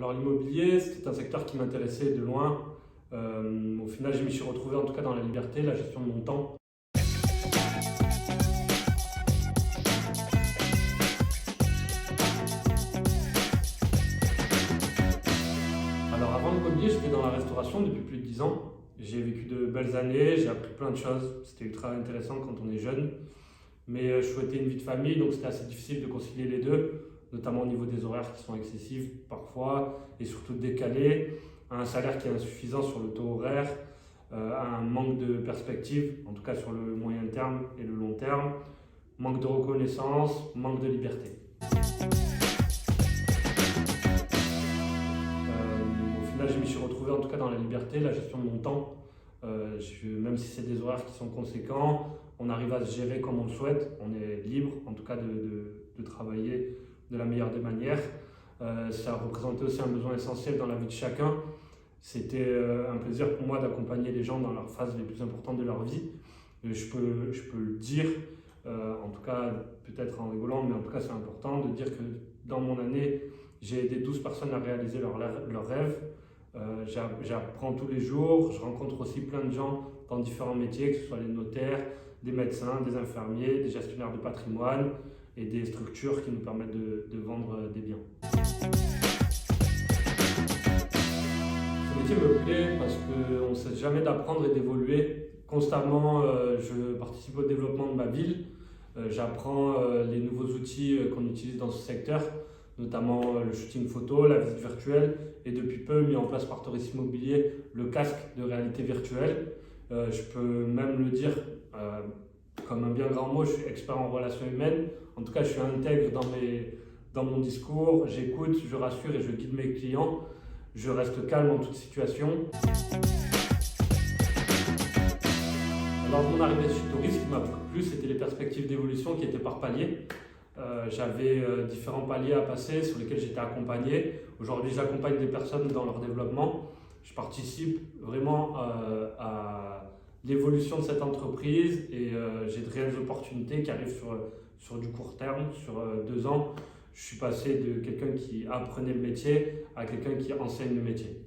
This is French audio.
Alors l'immobilier, c'était un secteur qui m'intéressait de loin. Au final, je m'y suis retrouvé en tout cas dans la liberté, la gestion de mon temps. Alors avant l'immobilier, j'étais dans la restauration depuis plus de 10 ans. J'ai vécu de belles années, j'ai appris plein de choses. C'était ultra intéressant quand on est jeune. Mais je souhaitais une vie de famille, donc c'était assez difficile de concilier les deux, notamment au niveau des horaires qui sont excessifs parfois et surtout décalés, un salaire qui est insuffisant sur le taux horaire, un manque de perspective, en tout cas sur le moyen terme et le long terme, manque de reconnaissance, manque de liberté. Au final, je m'y suis retrouvé en tout cas dans la liberté, la gestion de mon temps. Même si c'est des horaires qui sont conséquents, on arrive à se gérer comme on le souhaite. On est libre, en tout cas, de travailler de la meilleure des manières. Ça représentait aussi un besoin essentiel dans la vie de chacun. C'était un plaisir pour moi d'accompagner les gens dans leurs phases les plus importantes de leur vie. Je peux le dire, en tout cas, peut-être en rigolant, mais en tout cas, c'est important de dire que dans mon année, j'ai aidé 12 personnes à réaliser leurs rêves. J'apprends tous les jours, je rencontre aussi plein de gens dans différents métiers, que ce soit les notaires, des médecins, des infirmiers, des gestionnaires de patrimoine et des structures qui nous permettent de vendre des biens. Ce métier me plaît parce qu'on ne cesse jamais d'apprendre et d'évoluer. Constamment, je participe au développement de ma ville, j'apprends les nouveaux outils qu'on utilise dans ce secteur, notamment le shooting photo, la visite virtuelle et depuis peu mis en place par Toris Immobilier le casque de réalité virtuelle. Je peux même le dire comme un bien grand mot, je suis expert en relations humaines. En tout cas, je suis intègre dans mon discours, j'écoute, je rassure et je guide mes clients. Je reste calme en toute situation. Lors de mon arrivée chez Toris, ce qui m'a plu, c'était les perspectives d'évolution qui étaient par palier. J'avais différents paliers à passer sur lesquels j'étais accompagné. Aujourd'hui, j'accompagne des personnes dans leur développement. Je participe vraiment à l'évolution de cette entreprise et j'ai de réelles opportunités qui arrivent sur du court terme, sur 2 ans. Je suis passé de quelqu'un qui apprenait le métier à quelqu'un qui enseigne le métier.